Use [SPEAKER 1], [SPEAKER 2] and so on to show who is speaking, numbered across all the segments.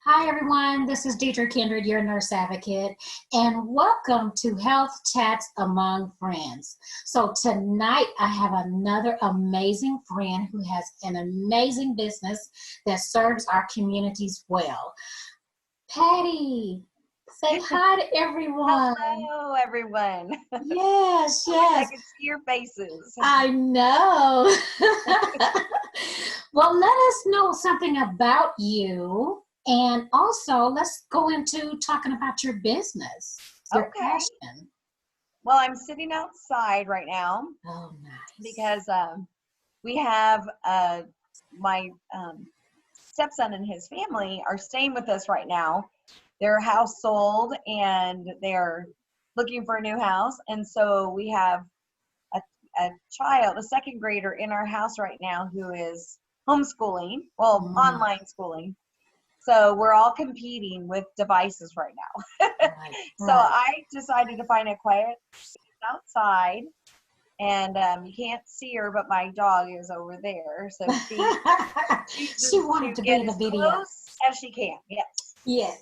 [SPEAKER 1] Hi, everyone. This is Deidre Kindred, your nurse advocate, and welcome to Health Chats Among Friends. So tonight I have another amazing friend who has an amazing business that serves our communities well. Patty, say hi to everyone.
[SPEAKER 2] Hello, everyone.
[SPEAKER 1] Yes,
[SPEAKER 2] I wish I
[SPEAKER 1] yes,
[SPEAKER 2] could see your faces.
[SPEAKER 1] I know. Well, let us know something about you. And also, let's go into talking about your business, your
[SPEAKER 2] Okay.
[SPEAKER 1] passion.
[SPEAKER 2] Well, I'm sitting outside right now
[SPEAKER 1] Oh, nice.
[SPEAKER 2] because we have my stepson and his family are staying with us right now. Their house sold and they're looking for a new house. And so we have a, a child, a second grader in our house right now who is homeschooling, well,
[SPEAKER 1] Mm,
[SPEAKER 2] online schooling. So we're all competing with devices right now.
[SPEAKER 1] right,
[SPEAKER 2] So
[SPEAKER 1] right.
[SPEAKER 2] I decided to find a quiet outside, and you can't see her, but my dog is over there. So she
[SPEAKER 1] She
[SPEAKER 2] chooses
[SPEAKER 1] wanted
[SPEAKER 2] to
[SPEAKER 1] to be
[SPEAKER 2] get
[SPEAKER 1] in the
[SPEAKER 2] as
[SPEAKER 1] video.
[SPEAKER 2] close as she can. Yes.
[SPEAKER 1] Yes.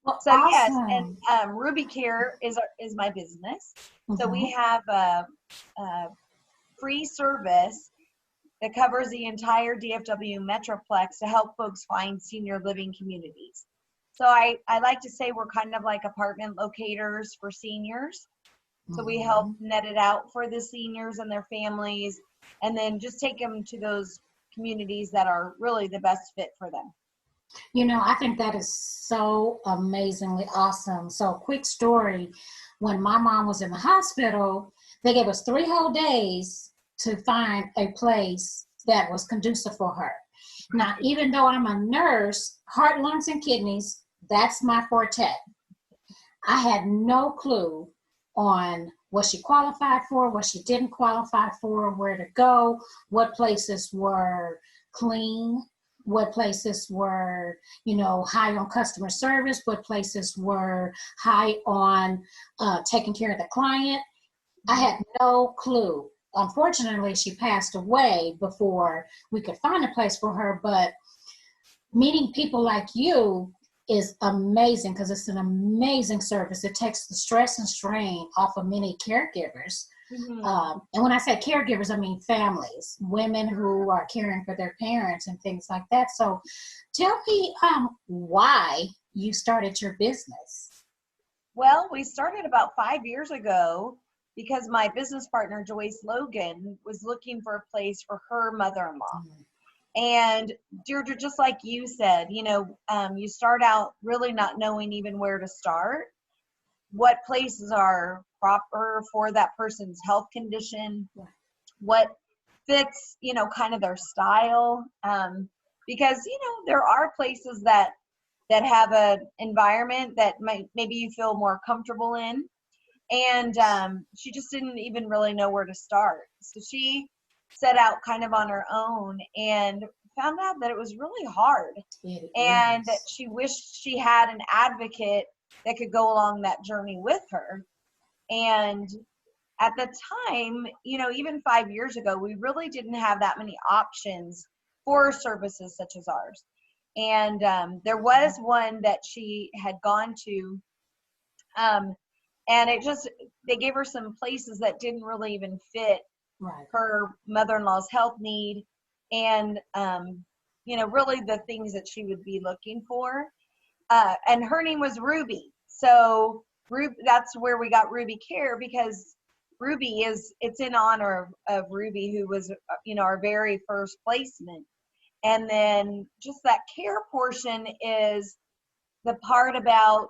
[SPEAKER 1] Well,
[SPEAKER 2] So yes, and
[SPEAKER 1] awesome.
[SPEAKER 2] Ruby Care is my business. So we
[SPEAKER 1] Hmm.
[SPEAKER 2] have a free service that covers the entire DFW Metroplex to help folks find senior living communities. So I like to say we're kind of like apartment locators for seniors. So we help
[SPEAKER 1] Hmm.
[SPEAKER 2] net it out for the seniors and their families, and then just take them to those communities that are really the best fit for them.
[SPEAKER 1] I think that is so amazingly awesome. So, quick story, when my mom was in the hospital, they gave us 3 whole days to find a place that was conducive for her. Now, even though I'm a nurse, heart, lungs, and kidneys, that's my forte. I had no clue on what she qualified for, what she didn't qualify for, where to go, what places were clean, what places were, high on customer service, what places were high on taking care of the client. I had no clue. Unfortunately, she passed away before we could find a place for her, but meeting people like you is amazing because it's an amazing service. It takes the stress and strain off of many caregivers.
[SPEAKER 2] Mm-hmm.
[SPEAKER 1] And when I say caregivers, I mean families, women who are caring for their parents and things like that. So tell me why you started your business.
[SPEAKER 2] Well, we started about 5 years ago because my business partner, Joyce Logan, was looking for a place for her mother-in-law.
[SPEAKER 1] Mm,
[SPEAKER 2] And Deirdre, just like you said, you start out really not knowing even where to start, what places are proper for that person's health condition,
[SPEAKER 1] yeah,
[SPEAKER 2] what fits, kind of their style. Because, there are places that have an environment that maybe you feel more comfortable in. And she just didn't even really know where to start. So she set out kind of on her own and found out that it was really hard,
[SPEAKER 1] it
[SPEAKER 2] and that
[SPEAKER 1] is.
[SPEAKER 2] she wished she had an advocate that could go along that journey with her. And at the time, even 5 years ago, we really didn't have that many options for services such as ours. And there was one that she had gone to, um, and they gave her some places that didn't really even fit
[SPEAKER 1] Right.
[SPEAKER 2] her mother-in-law's health need, and really the things that she would be looking for. And her name was Ruby. So that's where we got Ruby Care, because it's in honor of Ruby, who was our very first placement. And then just that care portion is the part about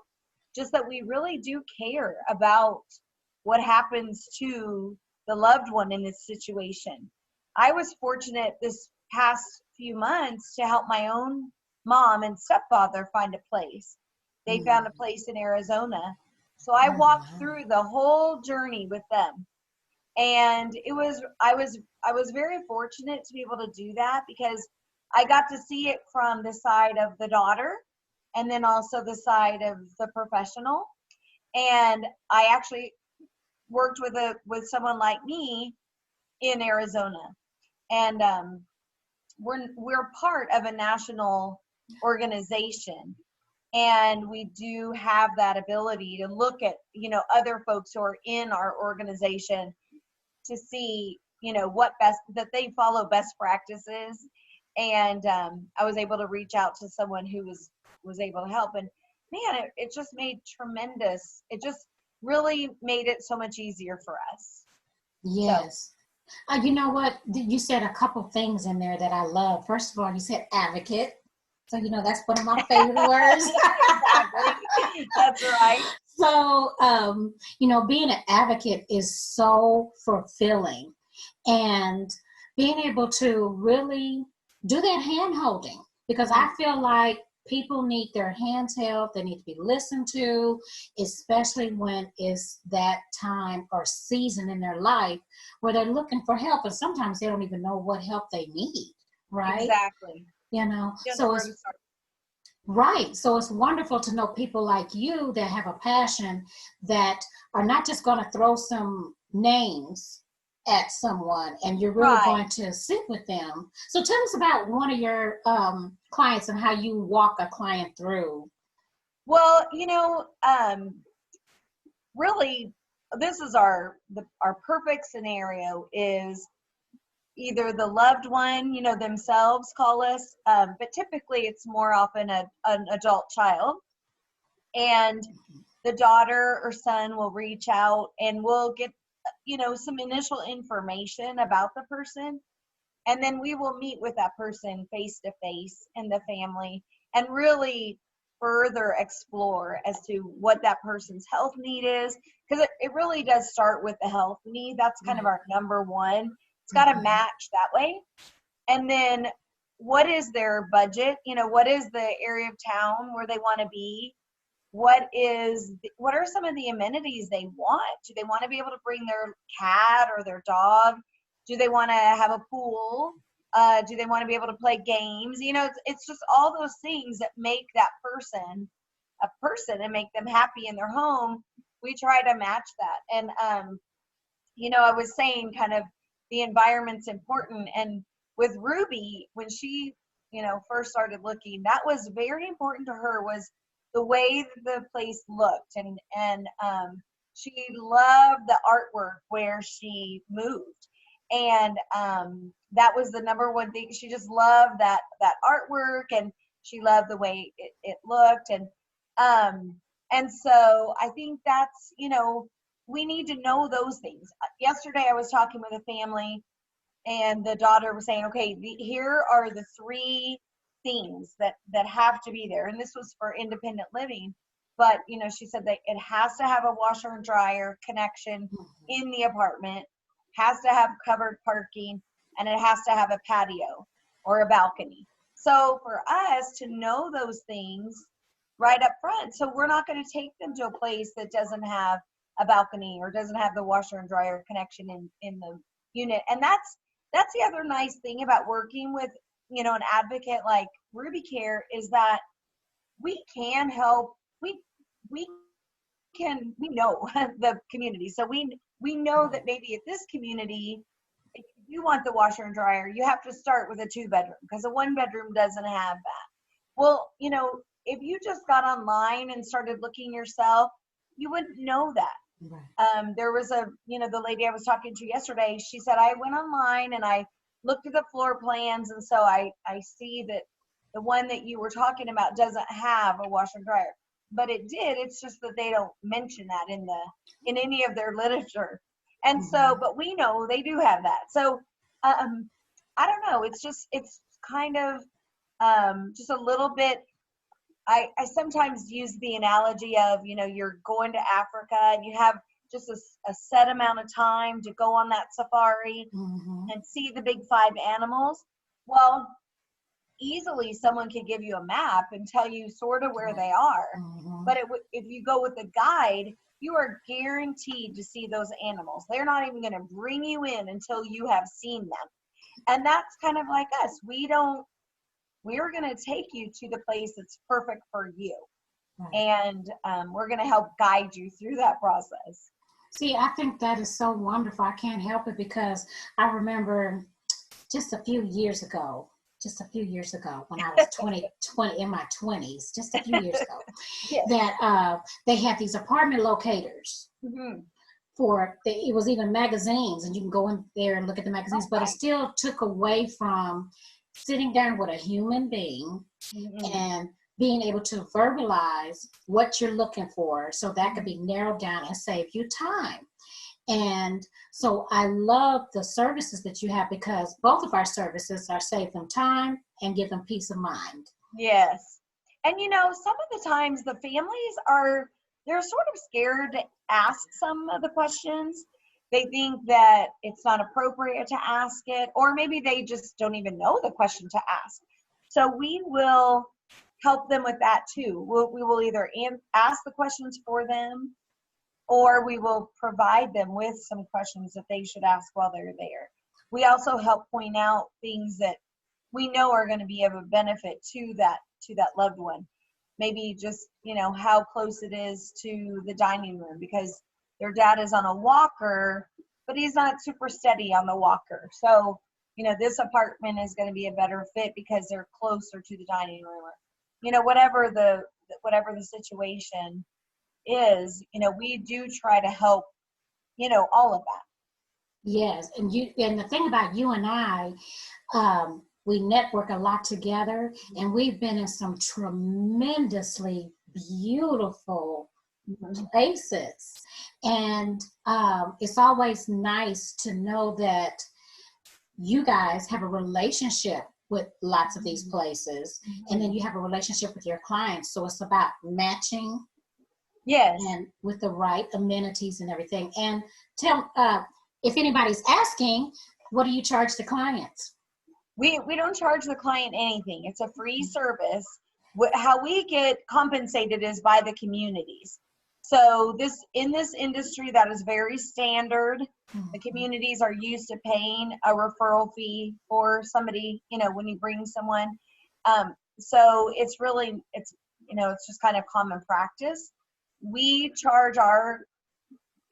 [SPEAKER 2] just that we really do care about what happens to the loved one in this situation. I was fortunate this past few months to help my own mom and stepfather find a place. They found a
[SPEAKER 1] Mm,
[SPEAKER 2] place in Arizona. So I
[SPEAKER 1] oh,
[SPEAKER 2] walked
[SPEAKER 1] wow.
[SPEAKER 2] through the whole journey with them. And I was very fortunate to be able to do that, because I got to see it from the side of the daughter, and then also the side of the professional. And I actually worked with someone like me in Arizona, and we're part of a national organization. And we do have that ability to look at, other folks who are in our organization to see, what best, that they follow best practices. And I was able to reach out to someone who was able to help. And man, it just made tremendous, it just really made it so much easier for us.
[SPEAKER 1] Yes. You know what? You said a couple things in there that I love. First of all, you said advocate. So, that's one of my favorite words.
[SPEAKER 2] Exactly. That's right.
[SPEAKER 1] So, being an advocate is so fulfilling. And being able to really do that hand holding, because I feel like people need their hands held. They need to be listened to, especially when it's that time or season in their life where they're looking for help. And sometimes they don't even know what help they need, right?
[SPEAKER 2] Exactly.
[SPEAKER 1] So it's right. So it's wonderful to know people like you that have a passion, that are not just going to throw some names at someone, and you're really going to sit with them. So tell us about one of your clients and how you walk a client through.
[SPEAKER 2] Well, really, this is our perfect scenario is either the loved one, themselves call us, but typically it's more often an adult child, and the daughter or son will reach out and we'll get, some initial information about the person. And then we will meet with that person face to face and the family and really further explore as to what that person's health need is. Because it really does start with the health need. That's kind of our number one. It's got to match that way. And then what is their budget? What is the area of town where they want to be? What are some of the amenities they want? Do they want to be able to bring their cat or their dog? Do they want to have a pool? Do they want to be able to play games? It's just all those things that make that person a person and make them happy in their home. We try to match that. And, I was saying kind of the environment's important. And with Ruby, when she, first started looking, that was very important to her, was the way the place looked. And she loved the artwork where she moved. And that was the number one thing. She just loved that artwork, and she loved the way it looked. And so I think that's, we need to know those things. Yesterday I was talking with a family, and the daughter was saying, okay, here are the 3 things that have to be there. And this was for independent living. But, she said that it has to have a washer and dryer connection in the apartment, has to have covered parking, and it has to have a patio or a balcony. So for us to know those things right up front, so we're not going to take them to a place that doesn't have a balcony or doesn't have the washer and dryer connection in the unit. And that's the other nice thing about working with, an advocate like Ruby Care, is that we can help. We know the community. So we know that maybe at this community, if you want the washer and dryer, you have to start with a 2-bedroom, because a 1-bedroom doesn't have that. Well, if you just got online and started looking yourself, you wouldn't know that. Right. There was the lady I was talking to yesterday, she said, I went online and I looked at the floor plans, and so I see that the one that you were talking about doesn't have a washer and dryer. But it did. It's just that they don't mention that in any of their literature. And so, but we know they do have that. So I don't know. It's kind of just a little bit. I sometimes use the analogy of, you're going to Africa and you have just a set amount of time to go on that safari and see the big 5 animals. Well, easily someone could give you a map and tell you sort of where they are. But if you go with a guide, you are guaranteed to see those animals. They're not even going to bring you in until you have seen them. And that's kind of like us. We're going to take you to the place that's perfect for you. Right. And we're going to help guide you through that process.
[SPEAKER 1] See, I think that is so wonderful. I can't help it, because I remember just a few years ago, just a few years ago when I was 20 in my 20s, just a few years ago,
[SPEAKER 2] Yes.
[SPEAKER 1] that they had these apartment locators.
[SPEAKER 2] Mm-hmm.
[SPEAKER 1] It was even magazines, and you can go in there and look at the magazines, but it still took away from sitting down with a human being and being able to verbalize what you're looking for, so that could be narrowed down and save you time. And so I love the services that you have, because both of our services are save them time and give them peace of mind.
[SPEAKER 2] Yes. And some of the times the families they're sort of scared to ask some of the questions. They think that it's not appropriate to ask it, or maybe they just don't even know the question to ask. So we will help them with that too. We will either ask the questions for them, or we will provide them with some questions that they should ask while they're there. We also help point out things that we know are going to be of a benefit to that loved one. Maybe just, how close it is to the dining room, because their dad is on a walker, but he's not super steady on the walker. So, this apartment is going to be a better fit because they're closer to the dining room. Or, whatever the situation is, we do try to help, all of that.
[SPEAKER 1] Yes, and the thing about you and I, we network a lot together, and we've been in some tremendously beautiful places. And it's always nice to know that you guys have a relationship with lots of these places, and then you have a relationship with your clients. So it's about matching.
[SPEAKER 2] Yes.
[SPEAKER 1] And with the right amenities and everything. And tell, if anybody's asking, what do you charge the clients?
[SPEAKER 2] We don't charge the client anything. It's a free service. How we get compensated is by the communities. So in this industry, that is very standard. The communities are used to paying a referral fee for somebody, when you bring someone. So it's just kind of common practice. We charge our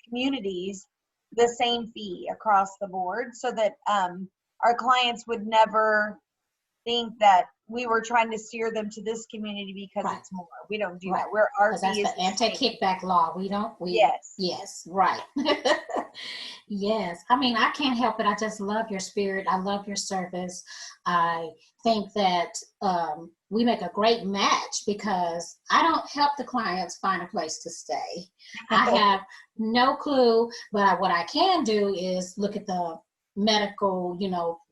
[SPEAKER 2] communities the same fee across the board, so that our clients would never think that we were trying to steer them to this community because it's more. We don't do that. Our
[SPEAKER 1] that's
[SPEAKER 2] fee is
[SPEAKER 1] the anti-kickback law. Yes, right. Yes. I mean, I can't help it. I just love your spirit. I love your service. I think that we make a great match, because I don't help the clients find a place to stay. I have no clue, but what I can do is look at the medical,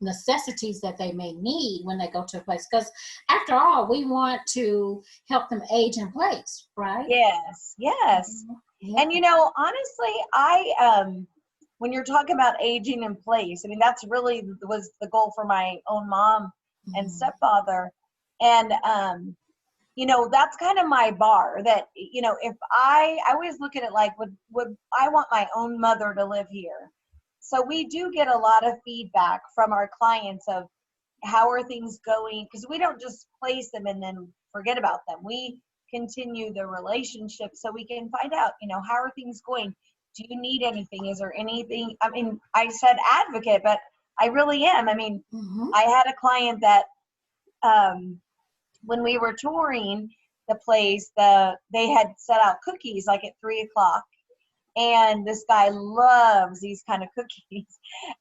[SPEAKER 1] necessities that they may need when they go to a place. Because after all, we want to help them age in place, right?
[SPEAKER 2] Yes. Mm-hmm. And honestly, when you're talking about aging in place, I mean, that's really was the goal for my own mom and stepfather. And, that's kind of my bar, that, if I always look at it like, would I want my own mother to live here? So we do get a lot of feedback from our clients of how are things going, because we don't just place them and then forget about them. We continue the relationship so we can find out, how are things going? Do you need anything? Is there anything? I mean, I said advocate, but I really am. I mean, I had a client that when we were touring the place, they had set out cookies like at 3:00. And this guy loves these kind of cookies.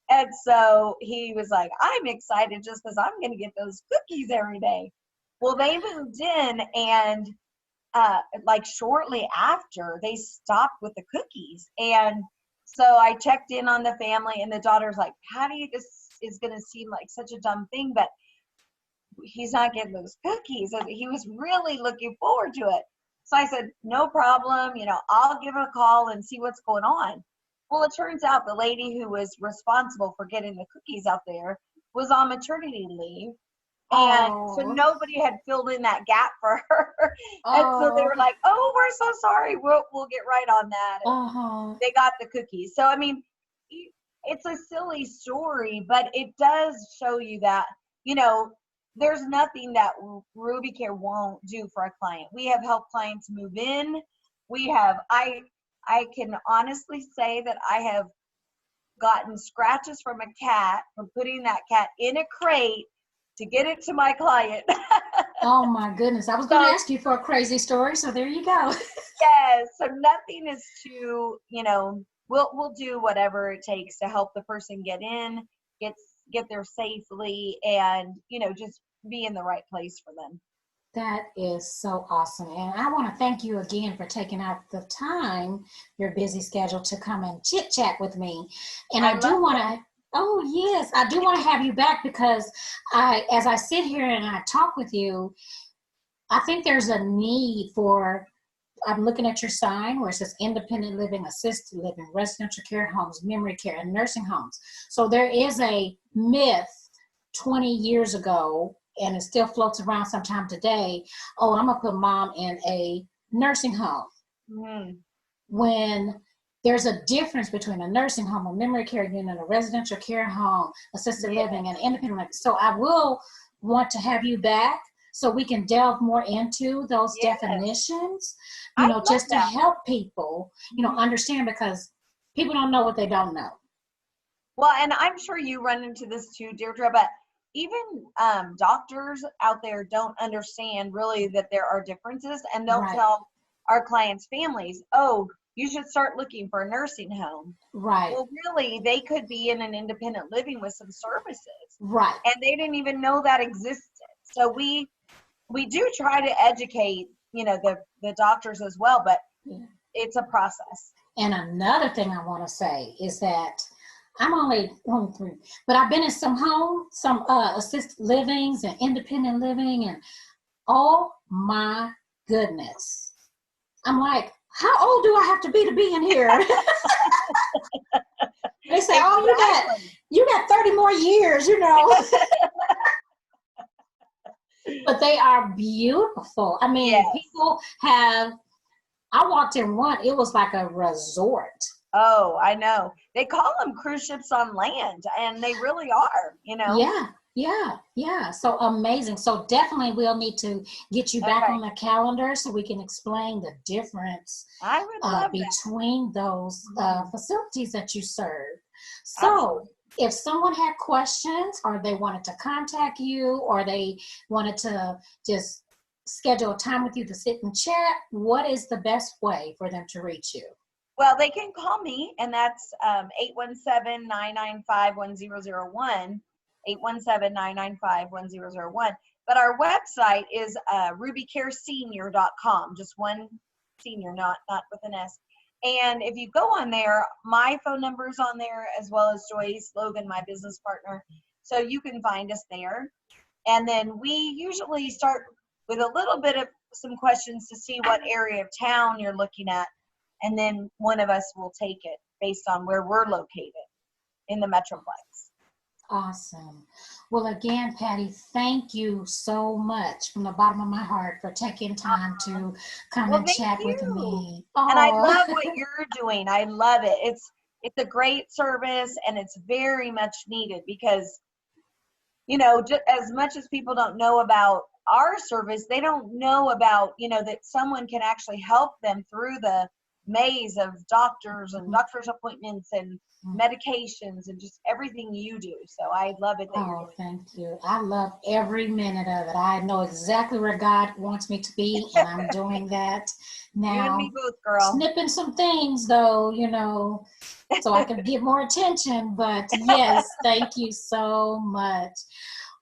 [SPEAKER 2] And so he was like, I'm excited just because I'm going to get those cookies every day. Well, they moved in, and like shortly after, they stopped with the cookies. And so I checked in on the family, and the daughter's like, Patty, this is going to seem like such a dumb thing, but he's not getting those cookies. And he was really looking forward to it. So I said, no problem, I'll give him a call and see what's going on. Well, it turns out the lady who was responsible for getting the cookies out there was on maternity leave. And so nobody had filled in that gap for her. And so they were like, oh, we're so sorry. We'll get right on that. And they got the cookies. So, I mean, it's a silly story, but it does show you that, there's nothing that Ruby Care won't do for a client. We have helped clients move in. I can honestly say that I have gotten scratches from a cat from putting that cat in a crate to get it to my client.
[SPEAKER 1] Oh my goodness. I was going to ask you for a crazy story, so there you go.
[SPEAKER 2] Yes. So nothing is too, we'll do whatever it takes to help the person get in, get there safely, and, just be in the right place for them.
[SPEAKER 1] That is so awesome. And I want to thank you again for taking out the time, your busy schedule, to come and chit chat with me. And I do want to, oh yes, I do want to have you back, because as I sit here and I talk with you, I think there's a need for, I'm looking at your sign where it says independent living, assisted living, residential care homes, memory care, and nursing homes. So there is a myth 20 years ago, and it still floats around sometime today. Oh, I'm going to put mom in a nursing home.
[SPEAKER 2] Mm.
[SPEAKER 1] When there's a difference between a nursing home, a memory care unit, a residential care home, assisted living, and independent living. So I will want to have you back so we can delve more into those definitions, just to help people, understand, because people don't know what they don't know.
[SPEAKER 2] Well, and I'm sure you run into this too, Deirdre, but even doctors out there don't understand really that there are differences, and they'll tell our clients' families, oh, you should start looking for a nursing home.
[SPEAKER 1] Right.
[SPEAKER 2] Well, really, they could be in an independent living with some services.
[SPEAKER 1] Right.
[SPEAKER 2] And they didn't even know that existed. So we do try to educate, the doctors as well, but it's a process.
[SPEAKER 1] And another thing I want to say is that I'm only 23, but I've been in some assisted livings and independent living, and oh my goodness. I'm like, how old do I have to be in here? They say, oh, you got 30 more years, But they are beautiful. I mean, people have, I walked in one, it was like a resort.
[SPEAKER 2] Oh, I know. They call them cruise ships on land, and they really are,
[SPEAKER 1] Yeah. So amazing. So definitely we'll need to get you back on the calendar so we can explain the difference
[SPEAKER 2] I would love
[SPEAKER 1] between those facilities that you serve. So if someone had questions, or they wanted to contact you, or they wanted to just schedule a time with you to sit and chat, what is the best way for them to reach you?
[SPEAKER 2] Well, they can call me, and that's 817-995-1001, 817-995-1001. But our website is rubycaresenior.com, just one senior, not with an S. And if you go on there, my phone number is on there, as well as Joyce Logan, my business partner. So you can find us there. And then we usually start with a little bit of some questions to see what area of town you're looking at. And then one of us will take it based on where we're located in the Metroplex.
[SPEAKER 1] Awesome. Well, again, Patti, thank you so much from the bottom of my heart for taking time to come and chat with me.
[SPEAKER 2] And I love what you're doing. I love it. It's a great service, and it's very much needed, because, just as much as people don't know about our service, they don't know about, that someone can actually help them through the maze of doctors and doctor's appointments and medications and just everything you do. So I love it that you're doing.
[SPEAKER 1] Thank you. I love every minute of it. I know exactly where God wants me to be, and I'm doing that now.
[SPEAKER 2] You and me both, girl.
[SPEAKER 1] Snipping some things, though, so I can get more attention. But yes, thank you so much.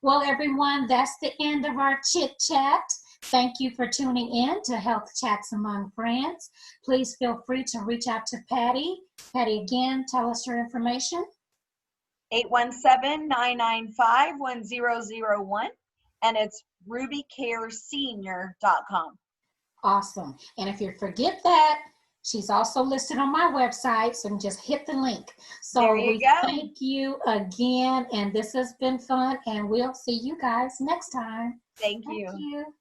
[SPEAKER 1] Well, everyone, that's the end of our chit chat. Thank you for tuning in to Health Chats Among Friends. Please feel free to reach out to Patti. Patti, again, tell us your information.
[SPEAKER 2] 817-995-1001, and it's rubycaresenior.com.
[SPEAKER 1] Awesome. And if you forget that, she's also listed on my website, so just hit the link. So
[SPEAKER 2] there you go.
[SPEAKER 1] Thank you again, and this has been fun, and we'll see you guys next time.
[SPEAKER 2] Thank you.
[SPEAKER 1] Thank you.